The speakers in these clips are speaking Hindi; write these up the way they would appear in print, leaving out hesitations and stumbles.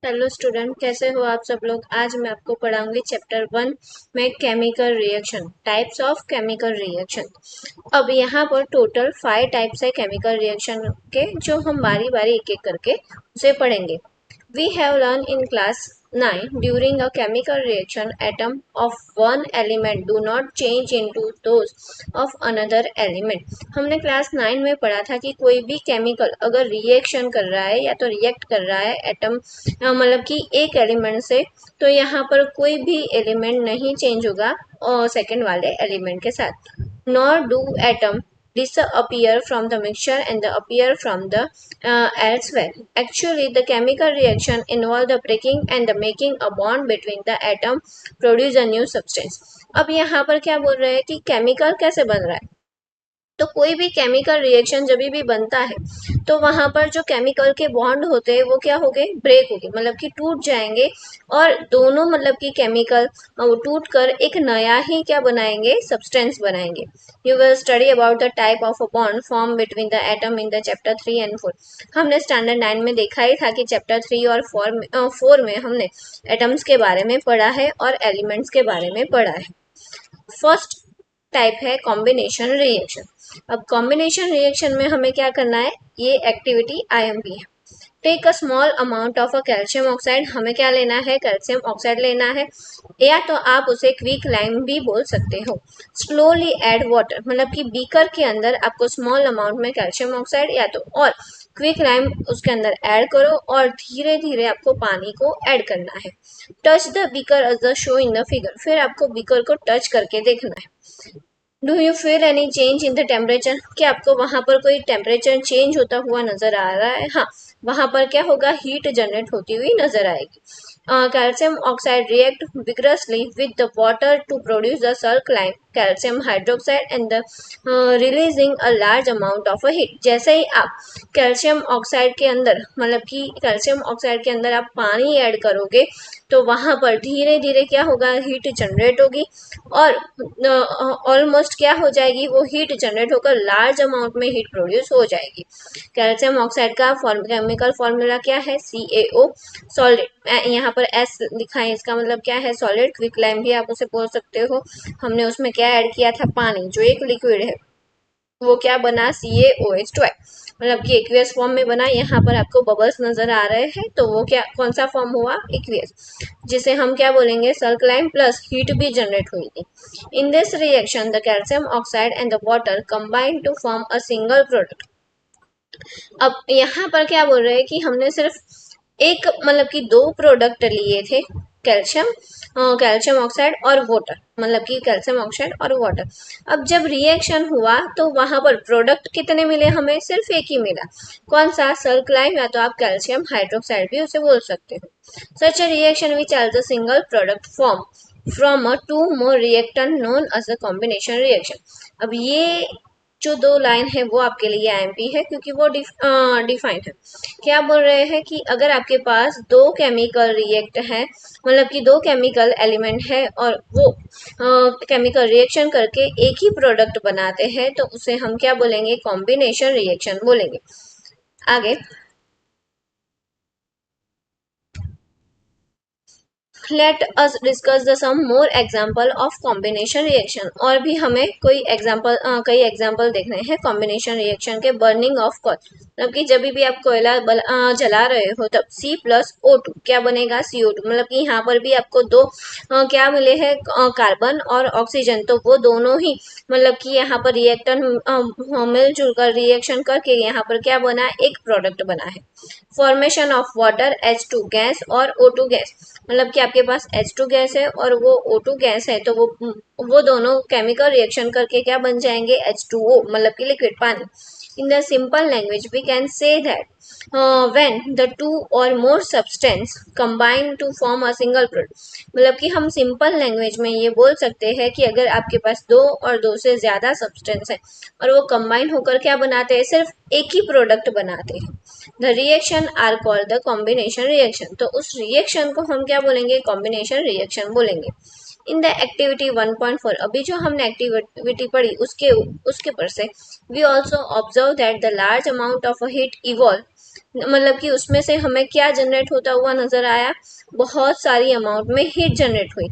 हेलो स्टूडेंट, कैसे हो आप सब लोग। आज मैं आपको पढ़ाऊंगी चैप्टर 1 में chemical reaction, types of chemical reaction. अब यहाँ पर टोटल 5 टाइप्स है केमिकल रिएक्शन के, जो हम बारी बारी एक एक करके उसे पढ़ेंगे। We have learned in class 9 during a chemical reaction atom of one element do not change into those of another element। हमने क्लास 9 में पढ़ा था कि कोई भी केमिकल अगर रिएक्शन कर रहा है या तो रिएक्ट कर रहा है एटम मतलब कि एक एलिमेंट से, तो यहाँ पर कोई भी एलिमेंट नहीं चेंज होगा और सेकेंड वाले एलिमेंट के साथ। nor do atom disappear from the mixture and appear from the elsewhere. Actually, the chemical reaction involve the breaking and the making a bond between the atom produce a new substance। अब यहाँ पर क्या बोल रहे हैं कि केमिकल कैसे बन रहा है। तो कोई भी केमिकल रिएक्शन जब भी बनता है तो वहां पर जो केमिकल के बॉन्ड होते हैं वो क्या हो गए, ब्रेक हो गए, मतलब कि टूट जाएंगे। और दोनों मतलब कि केमिकल टूट कर एक नया ही क्या बनाएंगे, सब्सटेंस बनाएंगे। You will study about the type of a bond form between the atom in the chapter 3 and 4। हमने स्टैंडर्ड 9 में देखा ही था कि चैप्टर 3 और 4 में हमने एटम्स के बारे में पढ़ा है और एलिमेंट्स के बारे में पढ़ा है। फर्स्ट टाइप है कॉम्बिनेशन रिएक्शन। अब कॉम्बिनेशन रिएक्शन में हमें क्या करना है, ये एक्टिविटी आईएमपी है। Take a small amount of a calcium oxide, हमें क्या लेना है, कैल्शियम ऑक्साइड लेना है, या तो आप उसे क्विक लाइम भी बोल सकते हो। स्लोली ऐड वाटर, मतलब कि बीकर के अंदर आपको स्मॉल अमाउंट में कैल्शियम ऑक्साइड या तो और क्विक लाइम उसके अंदर ऐड करो और धीरे धीरे आपको पानी को ऐड करना है। Touch the beaker as the show in the figure, फिर आपको बीकर को टच करके देखना है। Do you feel any change in the temperature, क्या आपको वहां पर कोई टेम्परेचर चेंज होता हुआ नजर आ रहा है। हाँ, वहां पर क्या होगा, हीट जनरेट होती हुई नजर आएगी। Calcium oxide react vigorously with the water to produce the sulphide calcium hydroxide and the releasing a large amount of a heat. जैसे ही आप कैल्शियम ऑक्साइड के अंदर मतलब कि कैल्शियम ऑक्साइड के अंदर आप पानी ऐड करोगे तो वहां पर धीरे धीरे क्या होगा, हीट जनरेट होगी और ऑलमोस्ट क्या हो जाएगी, वो हीट जनरेट होकर लार्ज अमाउंट में हीट प्रोड्यूस हो जाएगी। कैल्शियम ऑक्साइड का केमिकल फॉर्मूला क्या है, CaO सॉलिड। यहाँ पर S लिखा है, इसका मतलब क्या है, सॉलिड। क्विक लाइम भी आप उसे बोल सकते हो। हमने उसमें क्या ऐड किया था, पानी, जो एक लिक्विड है वो क्या बना, CaOH2, मतलब कि एक्वियस फॉर्म में बना। यहाँ पर आपको बबल्स नजर आ रहे हैं, तो वो क्या, कौन सा फॉर्म हुआ, एक्वियस, जिसे हम क्या बोलेंगे, सल्फाइड प्लस हीट भी जनरेट हुई थी। In this reaction the calcium oxide and the water combine to form a single product. अब यहाँ पर क्या बोल रहे हैं कि हमने सिर्फ एक मतलब कि दो प्रोडक्ट लिए थे, कैल्शियम कैल्शियम ऑक्साइड और वाटर, मतलब कि कैल्शियम ऑक्साइड और वाटर। अब जब रिएक्शन हुआ तो वहां पर प्रोडक्ट कितने मिले, हमें सिर्फ एक ही मिला। कौन सा, सल्फाइड, या तो आप कैल्शियम हाइड्रोक्साइड भी उसे बोल सकते हो। Such a reaction which as a single product form from a two more reactant known as a combination reaction. अब ये जो दो लाइन है वो आपके लिए आईएमपी है, क्योंकि वो डिफाइंड है। क्या बोल रहे हैं कि अगर आपके पास दो केमिकल रिएक्ट है, मतलब कि दो केमिकल एलिमेंट है और वो केमिकल रिएक्शन करके एक ही प्रोडक्ट बनाते हैं, तो उसे हम क्या बोलेंगे, कॉम्बिनेशन रिएक्शन बोलेंगे। आगे let us discuss the some more example of combination reaction. और भी हमें कोई एग्जाम्पल कई एग्जाम्पल देखने हैं कॉम्बिनेशन रिएक्शन के। बर्निंग ऑफ कोल, मतलब कि जब भी आप कोयला जला रहे हो तब C+O2 क्या बनेगा, CO2, मतलब कि यहाँ पर भी आपको दो क्या मिले हैं, कार्बन और ऑक्सीजन, तो वो दोनों ही मतलब कि यहाँ पर रिएक्टर मिलजुल कर रिएक्शन करके यहाँ पर क्या बना, एक प्रोडक्ट बना है। Formation of water H2 gas और O2 गैस, मतलब कि आपके पास H2 गैस है और वो O2 गैस है, तो वो दोनों केमिकल रिएक्शन करके क्या बन जाएंगे, H2O, मतलब कि लिक्विड पानी। In the simple language we can say that when the two or more substance combine to form a single product, मतलब कि हम सिंपल लैंग्वेज में ये बोल सकते हैं कि अगर आपके पास दो और दो से ज्यादा सब्सटेंस है और वो कंबाइन होकर क्या बनाते हैं, सिर्फ एक ही प्रोडक्ट बनाते हैं, the reaction are called the combination reaction, तो उस रिएक्शन को हम क्या बोलेंगे, कॉम्बिनेशन रिएक्शन बोलेंगे। इन द एक्टिविटी 1.4, अभी जो हमने एक्टिविटी पढ़ी उसके उसके पर से we also observe that the large amount of heat evolve मतलब कि उसमें से हमें क्या जनरेट होता हुआ नजर आया, बहुत सारी अमाउंट में हीट जनरेट हुई।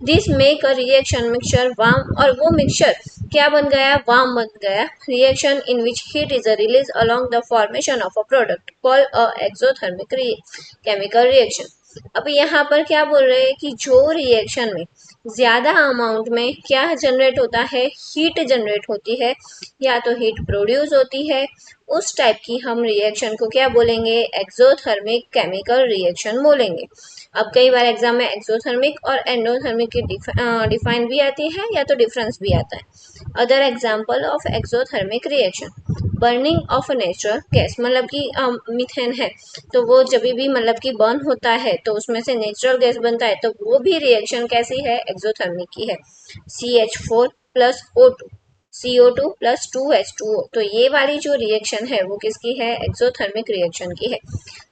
This make a reaction mixture warm, और वो मिक्सचर क्या बन गया, वार्म बन गया। Reaction in which heat is release along the formation of a product called a exothermic chemical reaction. अब यहाँ पर क्या बोल रहे हैं कि जो रिएक्शन में ज्यादा अमाउंट में क्या जनरेट होता है, हीट जनरेट होती है या तो हीट प्रोड्यूस होती है, उस टाइप की हम रिएक्शन को क्या बोलेंगे, एक्सोथर्मिक केमिकल रिएक्शन बोलेंगे। अब कई बार एग्जाम में एक्सोथर्मिक और एंडोथर्मिक की डिफाइन भी आती है या तो डिफरेंस भी आता है। Other example of exothermic reaction, burning of natural gas, मतलब कि मीथेन है तो वो जब भी मतलब कि बर्न होता है तो उसमें से नेचुरल गैस बनता है, तो वो भी रिएक्शन कैसी है, एक्सोथर्मिक की है। CH4 plus O2, CO2 plus 2H2O, तो ये वाली जो रिएक्शन है वो किसकी है, एक्सोथर्मिक रिएक्शन की है।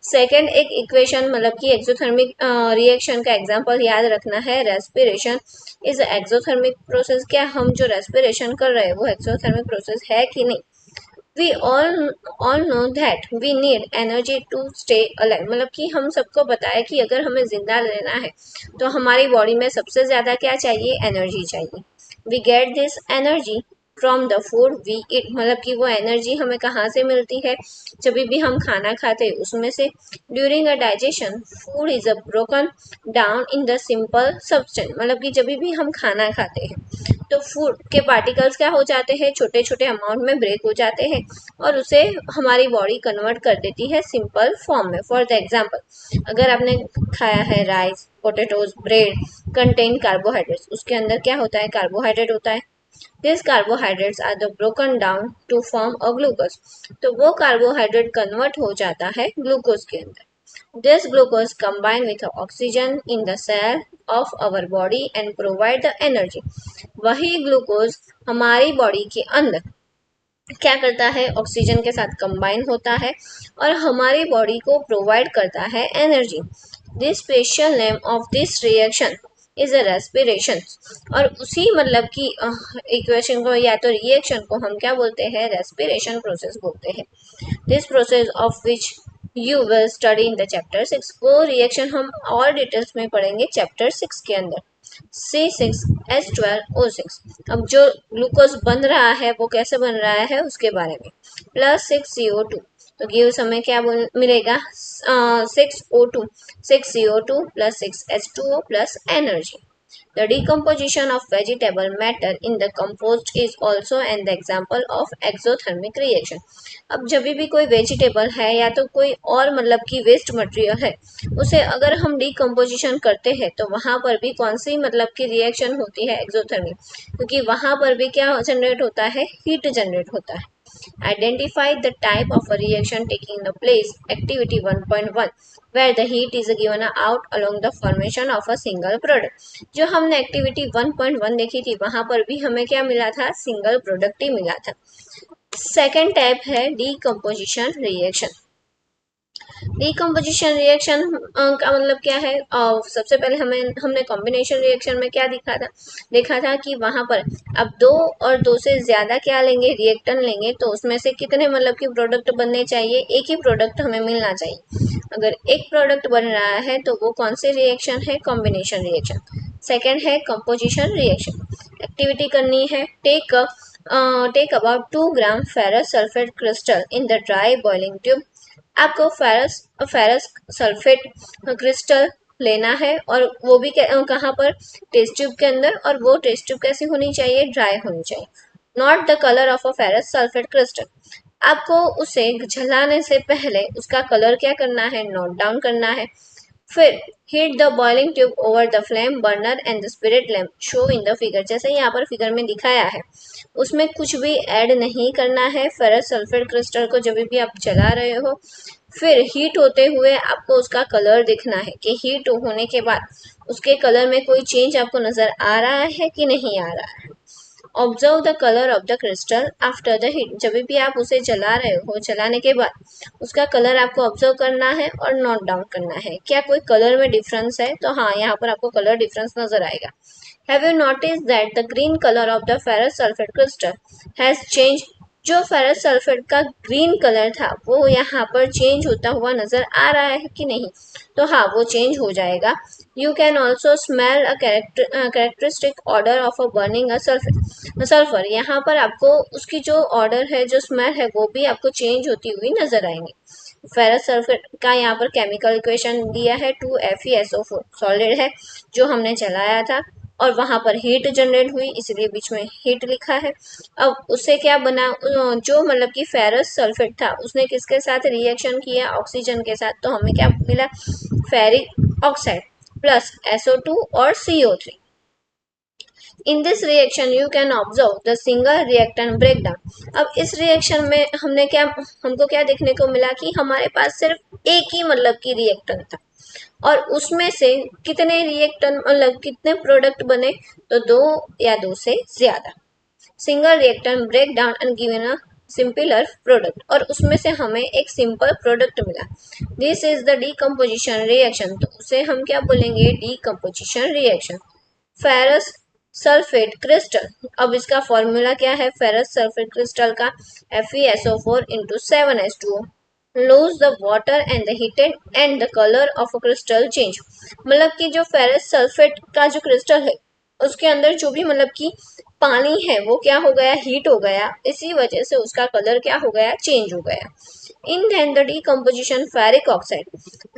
सेकेंड एक इक्वेशन, मतलब कि एक्सोथर्मिक रिएक्शन का एग्जांपल याद रखना है, रेस्पिरेशन इज एक्सोथर्मिक प्रोसेस। क्या हम जो रेस्पिरेशन कर रहे हैं वो एक्सोथर्मिक प्रोसेस है कि नहीं। We all know that we need energy to stay alive, मतलब कि हम सबको पता है कि अगर हमें जिंदा रहना है तो हमारी बॉडी में सबसे ज्यादा क्या चाहिए, एनर्जी चाहिए। We get this energy from the food we eat, मतलब कि वो एनर्जी हमें कहाँ से मिलती है, जब भी हम खाना खाते हैं उसमें से। During a digestion food is a broken down in the simple substance, मतलब कि जब भी हम खाना खाते हैं तो फूड के पार्टिकल्स क्या हो जाते हैं, छोटे छोटे अमाउंट में ब्रेक हो जाते हैं और उसे हमारी बॉडी कन्वर्ट कर देती है सिंपल फॉर्म में। फॉर द एग्जाम्पल, अगर आपने खाया है rice, potatoes, bread contain carbohydrates, उसके अंदर क्या होता है, कार्बोहाइड्रेट होता है। This carbohydrates are the broken down to form a glucose, तो वो कार्बोहाइड्रेट कन्वर्ट हो जाता है ग्लूकोज के अंदर। This glucose combine with oxygen in the cell of our body and provide the energy. वही ग्लूकोज हमारी बॉडी के अंदर क्या करता है, ऑक्सीजन के साथ कंबाइन होता है और हमारी बॉडी को प्रोवाइड करता है energy. This special name of this reaction is a respiration, और उसी मतलब कि इक्वेशन को या तो रिएक्शन को हम क्या बोलते हैं, रेस्पिरेशन प्रोसेस बोलते हैं। This process of which you will study in the chapter 6, वो रिएक्शन हम और डिटेल्स में पढ़ेंगे चैप्टर 6 के अंदर। C6H12O6, अब जो ग्लूकोज बन रहा है वो कैसे बन रहा है उसके बारे में। +6CO2, तो गिव्स हमें क्या मिलेगा, 6O2, 6CO2 plus 6H2O plus energy. The decomposition of vegetable matter in the compost is also an example of exothermic reaction. अब जब भी कोई वेजिटेबल है या तो कोई और मतलब कि वेस्ट मटेरियल है, उसे अगर हम डिकम्पोजिशन करते हैं तो वहां पर भी कौन सी मतलब की रिएक्शन होती है, एक्सोथर्मिक, क्योंकि वहां पर भी क्या जनरेट होता है, हीट जनरेट होता है। Identify the type of a reaction taking the place, activity 1.1, where the heat is given out along the formation of a single product। जो हमने एक्टिविटी 1.1 देखी थी वहां पर भी हमें क्या मिला था, सिंगल प्रोडक्ट ही मिला था। सेकेंड टाइप है डीकम्पोजिशन रिएक्शन। डीकम्पोजिशन रिएक्शन का मतलब क्या है, सबसे पहले हमने कॉम्बिनेशन रिएक्शन में क्या देखा था कि वहां पर अब दो और दो से ज्यादा क्या लेंगे, रिएक्टेंट लेंगे, तो उसमें से कितने मतलब कि प्रोडक्ट बनने चाहिए, एक ही प्रोडक्ट हमें मिलना चाहिए। अगर एक प्रोडक्ट बन रहा है तो वो कौन सी रिएक्शन है, कॉम्बिनेशन रिएक्शन। सेकेंड है कंपोजिशन रिएक्शन। एक्टिविटी करनी है, take about 2 gram ferrous sulphate crystal in the dry boiling tube. आपको फेरस सल्फेट क्रिस्टल लेना है और वो भी कहाँ पर, टेस्ट ट्यूब के अंदर, और वो टेस्ट ट्यूब कैसी होनी चाहिए, ड्राई होनी चाहिए। Not the colour of a ferrous sulphate crystal, आपको उसे जलाने से पहले उसका कलर क्या करना है, नोट डाउन करना है। फिर heat the boiling tube over the flame burner and the spirit lamp show in the figure, जैसे यहाँ पर फिगर में दिखाया है उसमें कुछ भी ऐड नहीं करना है। फेरस सल्फेट क्रिस्टल को जब भी आप जला रहे हो, फिर हीट होते हुए आपको उसका कलर देखना है कि हीट होने के बाद उसके कलर में कोई चेंज आपको नजर आ रहा है कि नहीं आ रहा है। Observe the colour of the crystal after the heat, जब भी आप उसे जला रहे हो, जलाने के बाद उसका कलर आपको ऑब्जर्व करना है और नोट डाउन करना है, क्या कोई कलर में डिफरेंस है, तो हाँ यहाँ पर आपको कलर डिफरेंस नजर आएगा। Have you notice that the green colour of the ferrous sulphate crystal has change जो फेरस सल्फेट का ग्रीन कलर था वो यहाँ पर चेंज होता हुआ नजर आ रहा है कि नहीं, तो हाँ वो चेंज हो जाएगा। You can also smell a characteristic order of a burning a sulphur. यहाँ पर आपको उसकी जो ऑर्डर है, जो स्मेल है, वो भी आपको चेंज होती हुई नजर आएंगी। फेरस सल्फेट का यहाँ पर केमिकल इक्वेशन दिया है 2FeSO4 सॉलिड है जो हमने चलाया था, और वहां पर हीट जनरेट हुई इसलिए बीच में हीट लिखा है। अब उससे क्या बना, जो मतलब कि फेरस सल्फेट था उसने किसके साथ रिएक्शन किया, ऑक्सीजन के साथ, तो हमें क्या मिला, फेरिक ऑक्साइड प्लस SO2 और CO3। In this reaction you can observe the single reactant breakdown. अब इस रिएक्शन में हमको क्या देखने को मिला कि हमारे पास सिर्फ एक ही मतलब की रिएक्टेंट था, और उसमें से कितने रिएक्टेंट मतलब कितने प्रोडक्ट बने, तो दो या दो से ज्यादा। Single reactant break down and given a simpler product, और उसमें से हमें एक सिंपल प्रोडक्ट मिला। This is the decomposition reaction, तो उसे हम क्या बोलेंगे, decomposition reaction. Ferrous sulphate crystal, अब इसका फॉर्मूला क्या है फेरस सल्फेट क्रिस्टल का, FeSO4 into 7H2O, lose the water and the heated and the color of a crystal change। मतलब कि जो फेरस सल्फेट का जो क्रिस्टल है उसके अंदर जो भी मतलब कि पानी है वो क्या हो गया, हीट हो गया, इसी वजह से उसका कलर क्या हो गया, चेंज हो गया। इन then the decomposition ferric oxide,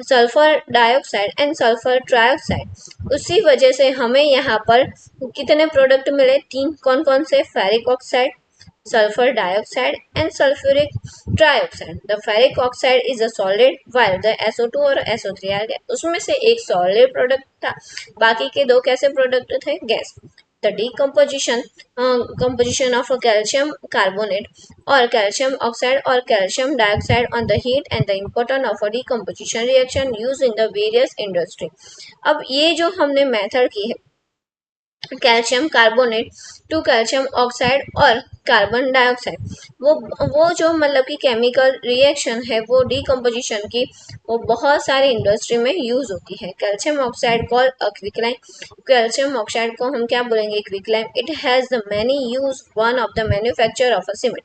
sulphur dioxide and sulphur trioxide, उसी वजह से हमें यहाँ पर कितने प्रोडक्ट मिले, तीन। कौन कौन से, ferric oxide, sulfur dioxide and sulfuric trioxide। The ferric oxide is a solid while the SO2 और SO3 आ गया, उसमें से एक solid प्रोडक्ट था, बाकी के दो कैसे प्रोडक्ट थे, gas. The decomposition composition of a calcium carbonate or calcium oxide or calcium dioxide on the heat and the important of a decomposition reaction used in the various industry। अब ये जो हमने मेथड की है, calcium carbonate to calcium oxide और कार्बन डाइऑक्साइड, वो जो मतलब की केमिकल रिएक्शन है वो डीकम्पोजिशन की, वो बहुत सारी इंडस्ट्री में यूज होती है। Calcium oxide call quicklime, calcium oxide को हम क्या बोलेंगे, quicklime. It has the many use one of the manufacture of a cement,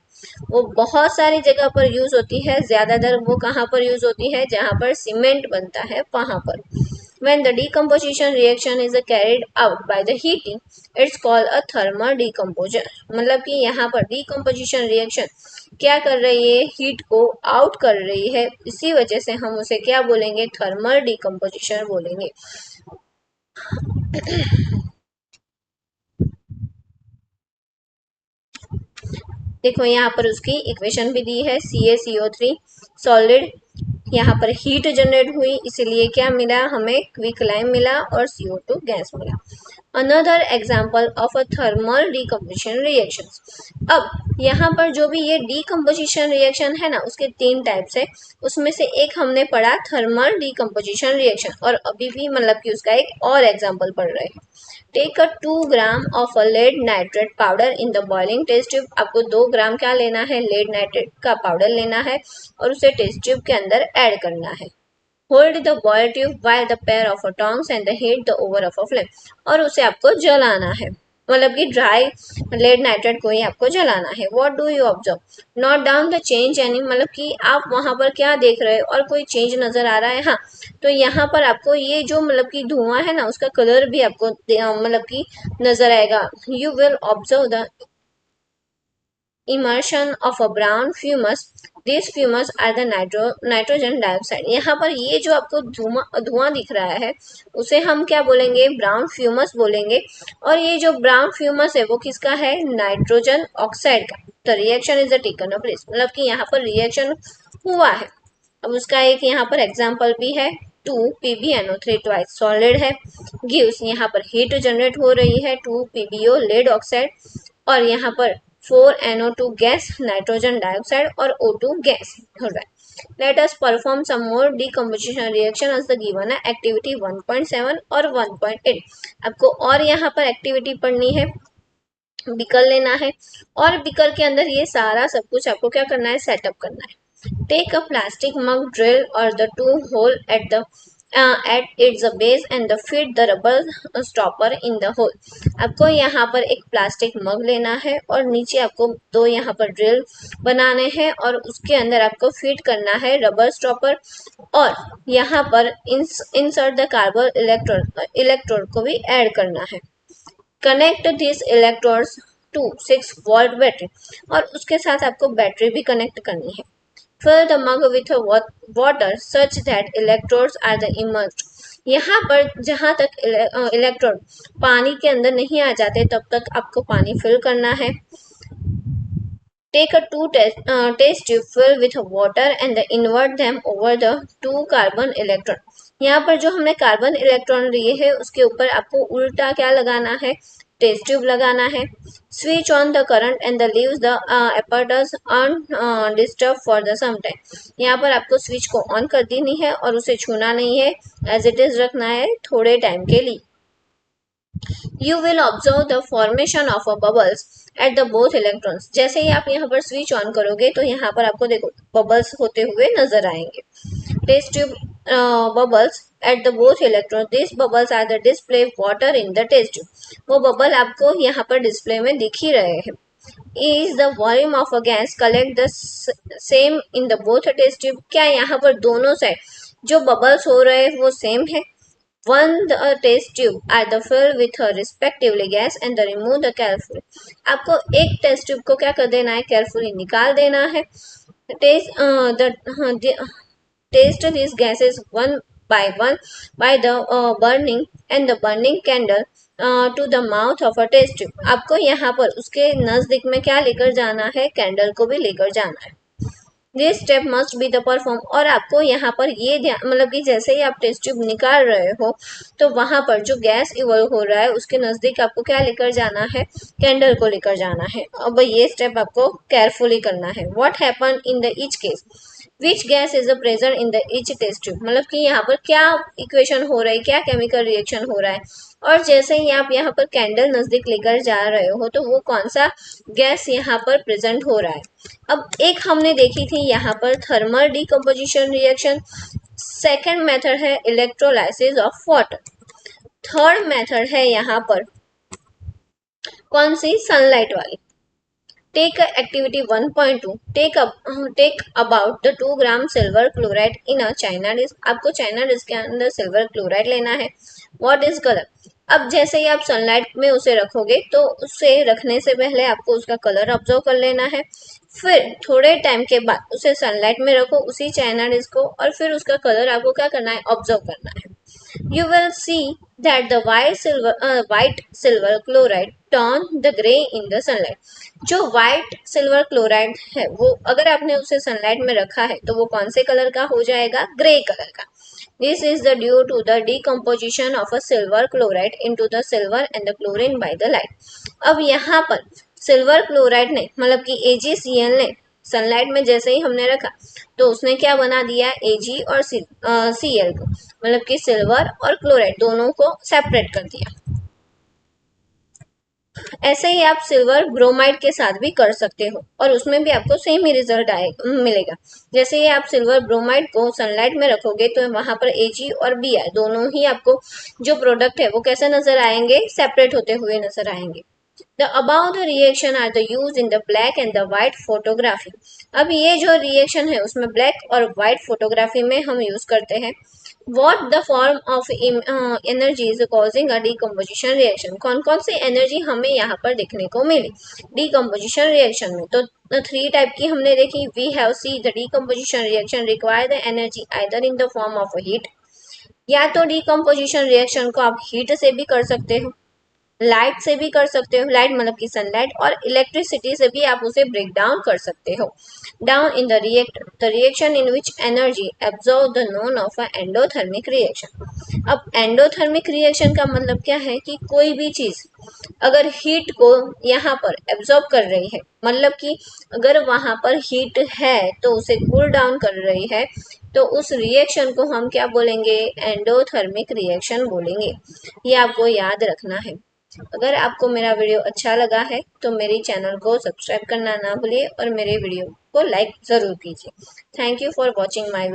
वो बहुत सारी जगह पर यूज होती है, ज्यादातर वो कहाँ पर यूज होती है, जहाँ पर सीमेंट बनता है वहां पर। When the decomposition reaction is carried out by the heating, it's called a thermal decomposure। मतलब कि यहाँ पर decomposition reaction क्या कर रही है, हीट को आउट कर रही है, इसी वजह से हम उसे क्या बोलेंगे, थर्मल decomposition बोलेंगे। देखो यहाँ पर उसकी इक्वेशन भी दी है, CaCO3 सॉलिड, यहाँ पर हीट जनरेट हुई इसीलिए क्या मिला हमें, क्विकलाइम मिला और CO2 गैस मिला। Another example of a thermal decomposition reaction. अब यहाँ पर जो भी ये डीकम्पोजिशन रिएक्शन है ना, उसके तीन टाइप्स है, उसमें से एक हमने पढ़ा थर्मल डीकम्पोजिशन रिएक्शन, और अभी भी मतलब कि उसका एक और एग्जाम्पल पढ़ रहे हैं। Take a 2 gram of a lead nitrate powder in the boiling test tube. आपको 2 ग्राम क्या लेना है, लेड नाइट्रेट का पाउडर लेना है और उसे टेस्ट ट्यूब के अंदर ऐड करना है। Hold the boil tube while the pair of tongs and the heat the over of a flame, और उसे आपको जलाना है, मतलब कि ड्राई लेड नाइट्रेट को ही आपको जलाना है। What do you observe, note down the change any, मतलब कि आप वहां पर क्या देख रहे हो और कोई चेंज नजर आ रहा है, हाँ। तो यहाँ पर आपको ये जो मतलब कि धुआं है ना उसका कलर भी आपको मतलब कि नजर आएगा। You will observe the immersion of a brown fumes, these fumes are the nitrogen dioxide। यहाँ पर ये जो आपको धुआं दिख रहा है उसे हम क्या बोलेंगे, ब्राउन फ्यूमस बोलेंगे, और ये जो ब्राउन फ्यूमस है वो किसका है, नाइट्रोजन ऑक्साइड का। The reaction is the taken of place, मतलब कि यहाँ पर रिएक्शन हुआ है। अब उसका एक यहाँ पर एग्जाम्पल भी है, 2PbNO3 ट्वाइस सॉलिड है, गिव्स, यहाँ पर हीट जनरेट हो रही है, 2PbO लेड ऑक्साइड, और यहाँ पर 4NO2 गैस नाइट्रोजन डाइऑक्साइड और O2 गैस हो रहा है। Let us perform some more decomposition reaction as the given है, एक्टिविटी 1.7 और 1.8। आपको और यहाँ पर एक्टिविटी पढ़नी है, बिकर लेना है, और बिकर के अंदर ये सारा सब कुछ आपको क्या करना है, सेटअप करना है। Take a plastic mug drill और the 2 hole at the at its base and fit the rubber stopper in the hole. आपको यहाँ पर एक प्लास्टिक मग लेना है और नीचे आपको दो यहाँ पर ड्रिल बनाने हैं और उसके अंदर आपको फिट करना है रबर स्टॉपर और यहाँ पर इंसर्ट द कार्बन इलेक्ट्रोड को भी ऐड करना है. Connect this electrodes to 6 volt battery और उसके साथ आपको बैटरी भी कनेक्ट करनी है. Fill the mug with water such that electrodes are the immersed. यहाँ पर जहाँ तक इलेक्ट्रोड पानी के अंदर नहीं आ जाते तब तक आपको पानी फिल करना है. Take a test tube filled with water and invert them over the 2 carbon electron. यहाँ पर जो हमने कार्बन इलेक्ट्रॉन लिए है उसके ऊपर आपको उल्टा क्या लगाना है, टेस्ट ट्यूब लगाना है. Switch on the current and leaves the apparatus undisturbed for the some time. यहाँ पर आपको स्विच को ऑन कर देनी है और उसे छूना नहीं है, एज इट इज रखना है थोड़े टाइम के लिए. You will observe the formation of a bubbles at the both electrons. जैसे ही आप यहाँ पर स्विच ऑन करोगे तो यहाँ पर आपको देखो बबल्स होते हुए नजर आएंगे. Test tube bubbles at the both electrons. These bubbles are the display water in the test tube. वो बबल आपको यहाँ पर डिस्प्ले में दिख ही रहे हैं. Is the volume of a gas collect the same in the both test tube? क्या यहाँ पर दोनों साइड जो बबल्स हो रहे हैं वो सेम है? One the test tube are the filled with her respectively gas and the remove the carefully. आपको एक टेस्ट ट्यूब को क्या कर देना है, केयरफुली निकाल देना है. Taste these gases one by the burning and the burning candle to the mouth of a test tube. आपको यहाँ पर उसके नजदीक में क्या लेकर जाना है, कैंडल को भी लेकर जाना है. This step must be the perform. और आपको यहाँ पर ये ध्यान मतलब कि जैसे ही आप टेस्ट ट्यूब निकाल रहे हो तो वहां पर जो गैस इवॉल्व हो रहा है उसके नजदीक आपको क्या लेकर जाना है, कैंडल को लेकर जाना है. अब ये स्टेप आपको केयरफुली करना है. What happen in the each case, which gas is present in the each test tube. मतलब कि यहाँ पर क्या इक्वेशन हो रहा है, क्या केमिकल रिएक्शन हो रहा है और जैसे ही आप यहाँ पर कैंडल नजदीक लेकर जा रहे हो तो वो कौन सा गैस यहाँ पर प्रेजेंट हो रहा है. अब एक हमने देखी थी यहाँ पर thermal decomposition reaction. Second method है electrolysis of water. Third method है यहाँ पर कौन सी, सनलाइट वाली. Take activity 1.2. Take about the 2 gram silver chloride in a china disc. आपको चाइना डिस्क के अंदर सिल्वर क्लोराइड लेना है. What is colour. अब जैसे ही आप सनलाइट में उसे रखोगे तो उसे रखने से पहले आपको उसका कलर ऑब्जर्व कर लेना है. फिर थोड़े टाइम के बाद उसे सनलाइट में रखो उसी चाइना डिस्क को और फिर उसका कलर आपको क्या करना है, ऑब्जर्व करना है. You will see that the white silver chloride turn the gray in the sunlight. जो white silver chloride है वो अगर आपने उसे सनलाइट में रखा है तो वो कौन से कलर का हो जाएगा, ग्रे कलर का. This is the due to the decomposition of a silver chloride into the silver and the chlorine by the light. अब यहाँ पर सिल्वर क्लोराइड ने मतलब कि AgCl ने सनलाइट में जैसे ही हमने रखा तो उसने क्या बना दिया, Ag और Cl को मतलब कि सिल्वर और क्लोराइड दोनों को सेपरेट कर दिया. ऐसे ही आप सिल्वर ब्रोमाइड के साथ भी कर सकते हो और उसमें भी आपको सेम ही रिजल्ट मिलेगा. जैसे ही आप सिल्वर ब्रोमाइड को सनलाइट में रखोगे तो वहां पर Ag और Br दोनों ही आपको जो प्रोडक्ट है वो कैसे नजर आएंगे, सेपरेट होते हुए नजर आएंगे. The above the reaction are the used in the black and the white photography. अब ये जो रिएक्शन है उसमें ब्लैक और व्हाइट फोटोग्राफी में हम यूज करते हैं. What the form of energy is causing a decomposition reaction. कौन कौन सी एनर्जी हमें यहाँ पर देखने को मिली decomposition reaction में, तो 3 टाइप की हमने देखी. We have seen the decomposition reaction require the energy either in the form of a heat. या तो decomposition reaction को आप हीट से भी कर सकते हो, लाइट से भी कर सकते हो, लाइट मतलब कि सनलाइट, और इलेक्ट्रिसिटी से भी आप उसे ब्रेक डाउन कर सकते हो. Down in the reactor, the reaction in which energy absorb the known of a endothermic reaction. अब एंडोथर्मिक रिएक्शन का मतलब क्या है कि कोई भी चीज अगर हीट को यहाँ पर एब्जॉर्ब कर रही है, मतलब कि अगर वहां पर हीट है तो उसे कूल डाउन कर रही है, तो उस रिएक्शन को हम क्या बोलेंगे, एंडोथर्मिक रिएक्शन बोलेंगे. ये आपको याद रखना है. अगर आपको मेरा वीडियो अच्छा लगा है तो मेरे चैनल को सब्सक्राइब करना ना भूलिए और मेरे वीडियो को लाइक ज़रूर कीजिए. Thank you for watching my video.